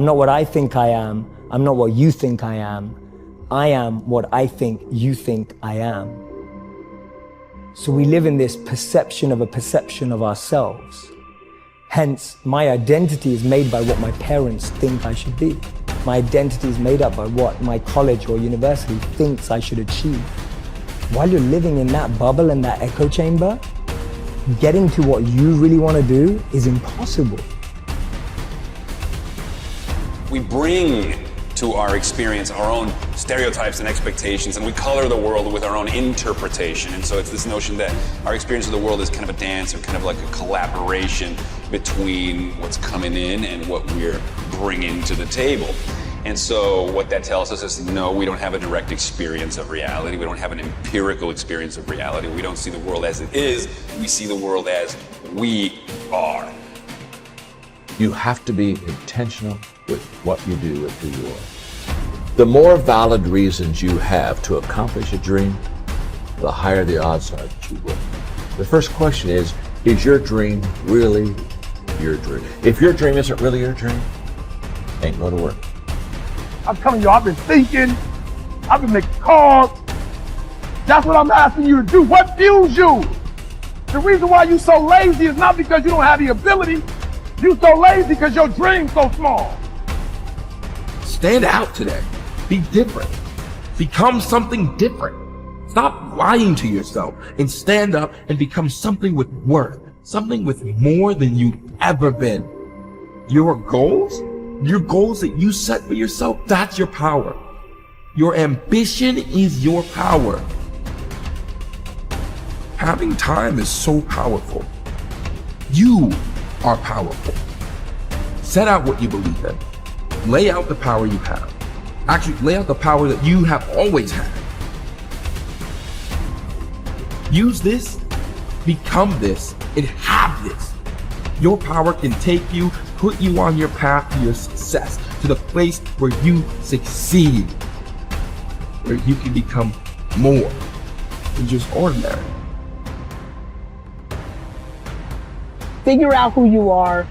I'm not what I think I am. I'm not what you think I am. I am what I think you think I am. So we live in this perception of a perception of ourselves. Hence, my identity is made by what my parents think I should be. My identity is made up by what my college or university thinks I should achieve. While you're living in that bubble and that echo chamber, getting to what you really want to do is impossible. We bring to our experience our own stereotypes and expectations, and we color the world with our own interpretation. And so it's this notion that our experience of the world is kind of a dance, or kind of like a collaboration between what's coming in and what we're bringing to the table. And so what that tells us is, no, we don't have a direct experience of reality. We don't have an empirical experience of reality. We don't see the world as it is. We see the world as we are. You have to be intentional with what you do, with who you are. The more valid reasons you have to accomplish a dream, the higher the odds are that you will. The first question is your dream really your dream? If your dream isn't really your dream, ain't going to work. I'm telling you, I've been thinking, I've been making calls. That's what I'm asking you to do. What fuels you? The reason why you're so lazy is not because you don't have the ability. You're so lazy because your dream's so small. Stand out today. Be different. Become something different. Stop lying to yourself and stand up and become something with worth, something with more than you've ever been. Your goals that you set for yourself, that's your power. Your ambition is your power. Having time is so powerful. You are powerful. Set out what you believe in. Lay out the power you have. Actually, lay out the power that you have always had. Use this, become this, and have this. Your power can take you, put you on your path to your success, to the place where you succeed, where you can become more than just ordinary. Figure out who you are,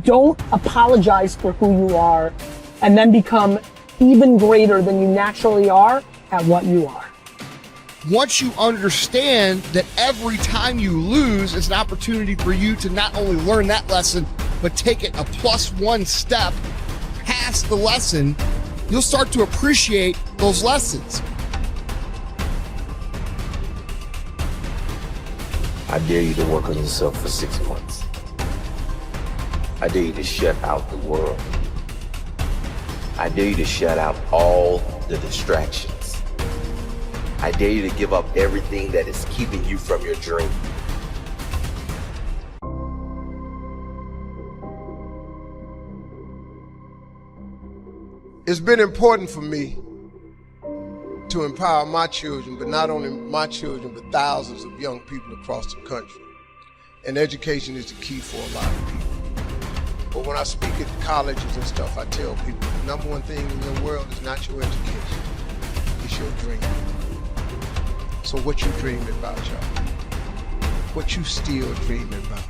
don't apologize for who you are, and then become even greater than you naturally are at what you are. Once you understand that every time you lose is an opportunity for you to not only learn that lesson, but take it a +1 step past the lesson, you'll start to appreciate those lessons. I dare you to work on yourself for 6 months. I dare you to shut out the world. I dare you to shut out all the distractions. I dare you to give up everything that is keeping you from your dream. It's been important for me to empower my children, but not only my children, but thousands of young people across the country. And education is the key for a lot of people. But when I speak at colleges and stuff, I tell people the number one thing in your world is not your education, it's your dream. So what you dreaming about, y'all? What you still dreaming about?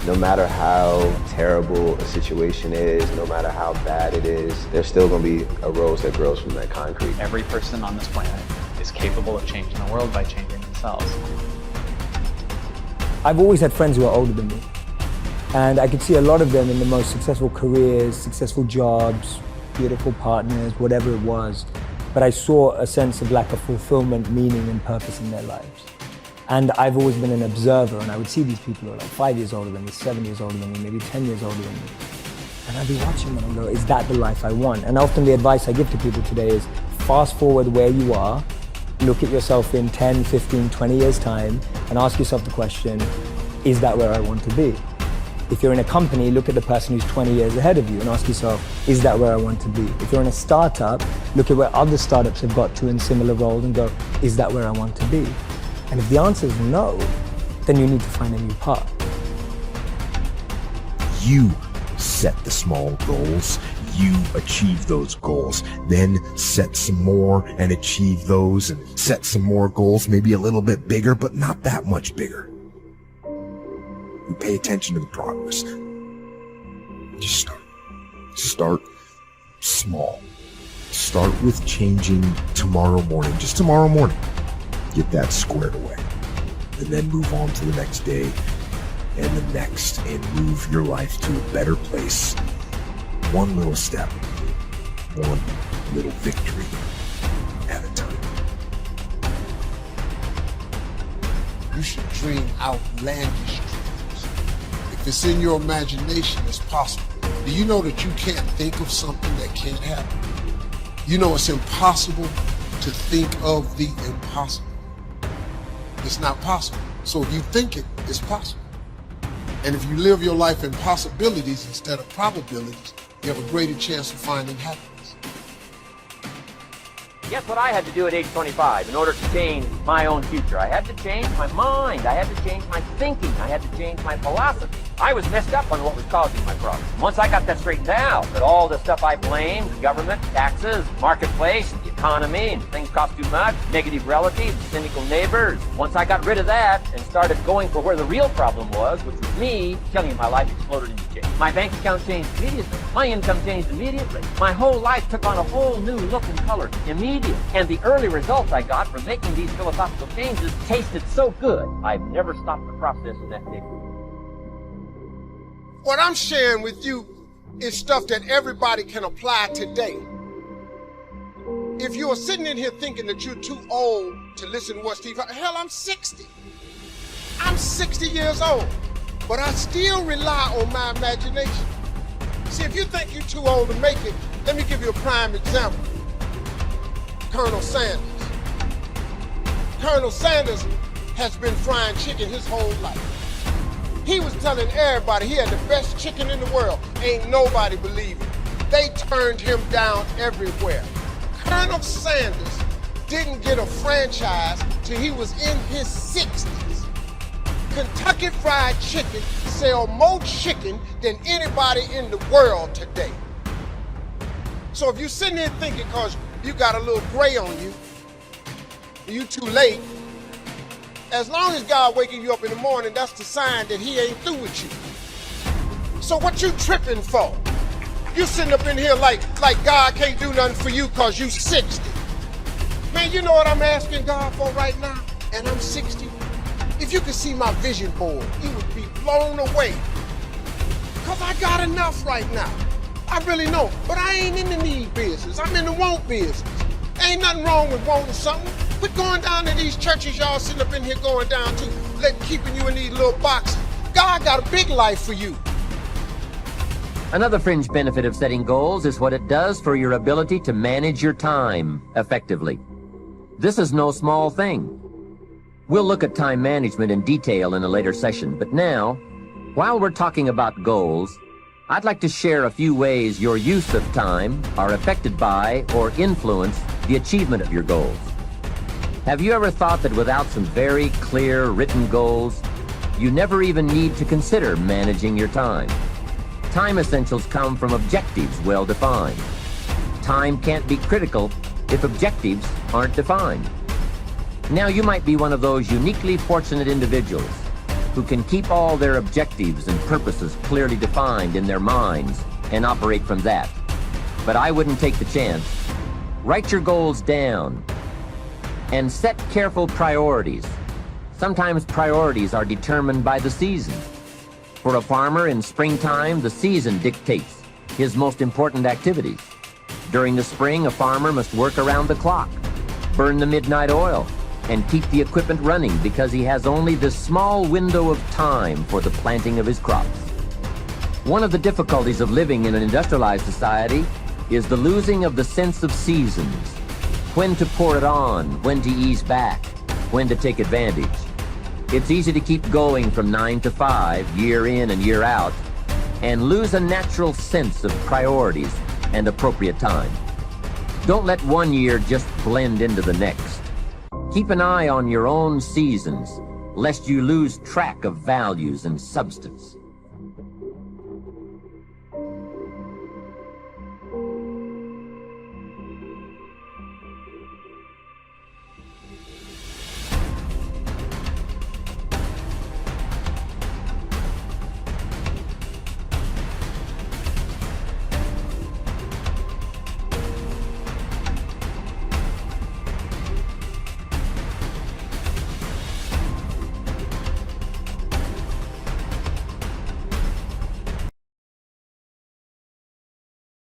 No matter how terrible a situation is, no matter how bad it is, there's still gonna be a rose that grows from that concrete. Every person on this planet is capable of changing the world by changing themselves. I've always had friends who are older than me. And I could see a lot of them in the most successful careers, successful jobs, beautiful partners, whatever it was. But I saw a sense of lack of fulfillment, meaning and purpose in their lives. And I've always been an observer, and I would see these people who are like 5 years older than me, 7 years older than me, maybe 10 years older than me. And I'd be watching them and go, is that the life I want? And often the advice I give to people today is fast forward where you are, look at yourself in 10, 15, 20 years time, and ask yourself the question, is that where I want to be? If you're in a company, look at the person who's 20 years ahead of you and ask yourself, is that where I want to be? If you're in a startup, look at where other startups have got to in similar roles and go, is that where I want to be? And if the answer is no, then you need to find a new path. You set the small goals, you achieve those goals, then set some more and achieve those, and set some more goals, maybe a little bit bigger, but not that much bigger. You pay attention to the progress. Just Start small. Start with changing tomorrow morning, just tomorrow morning. Get that squared away. And then move on to the next day and the next, and move your life to a better place. One little step, one little victory at a time. You should dream outlandish dreams. If it's in your imagination, it's possible. Do you know that you can't think of something that can't happen? You know it's impossible to think of the impossible. It's not possible. So if you think it, it's possible. And if you live your life in possibilities instead of probabilities, you have a greater chance of finding happiness. Guess what I had to do at age 25 in order to change my own future? I had to change my mind. I had to change my thinking. I had to change my philosophy. I was messed up on what was causing my problems. Once I got that straightened out, that all the stuff I blamed, government, taxes, marketplace, the economy, and things cost too much, negative relatives, cynical neighbors. Once I got rid of that and started going for where the real problem was, which was me, telling you my life exploded into change. My bank account changed immediately. My income changed immediately. My whole life took on a whole new look and color immediately. And the early results I got from making these philosophical changes tasted so good, I've never stopped the process in that day. What I'm sharing with you is stuff that everybody can apply today. If you are sitting in here thinking that you're too old to listen to what Steve, hell, I'm 60. I'm 60 years old, but I still rely on my imagination. See, if you think you're too old to make it, let me give you a prime example. Colonel Sanders. Colonel Sanders has been frying chicken his whole life. He was telling everybody he had the best chicken in the world. Ain't nobody believing it. They turned him down everywhere. Colonel Sanders didn't get a franchise till he was in his 60s. Kentucky Fried Chicken sell more chicken than anybody in the world today. So if you're sitting there thinking because you got a little gray on you, you too late, as long as God waking you up in the morning, that's the sign that he ain't through with you. So what you tripping for? You sitting up in here like God can't do nothing for you because you 60. Man, you know what I'm asking God for right now? And I'm 60. If you could see my vision board, you would be blown away. Because I got enough right now. I really know, but I ain't in the need business. I'm in the want business. Ain't nothing wrong with wanting something. Quit going down to these churches y'all sitting up in here going down to, keeping you in these little boxes. God got a big life for you. Another fringe benefit of setting goals is what it does for your ability to manage your time effectively. This is no small thing. We'll look at time management in detail in a later session, but now, while we're talking about goals, I'd like to share a few ways your use of time are affected by or influence the achievement of your goals. Have you ever thought that without some very clear written goals, you never even need to consider managing your time? Time essentials come from objectives well defined. Time can't be critical if objectives aren't defined. Now you might be one of those uniquely fortunate individuals who can keep all their objectives and purposes clearly defined in their minds and operate from that. But I wouldn't take the chance. Write your goals down and set careful priorities. Sometimes priorities are determined by the season. For a farmer in springtime, the season dictates his most important activities. During the spring, a farmer must work around the clock, burn the midnight oil, and keep the equipment running because he has only this small window of time for the planting of his crops. One of the difficulties of living in an industrialized society is the losing of the sense of seasons. When to pour it on, when to ease back, when to take advantage. It's easy to keep going from 9 to 5, year in and year out, and lose a natural sense of priorities and appropriate time. Don't let one year just blend into the next. Keep an eye on your own seasons, lest you lose track of values and substance.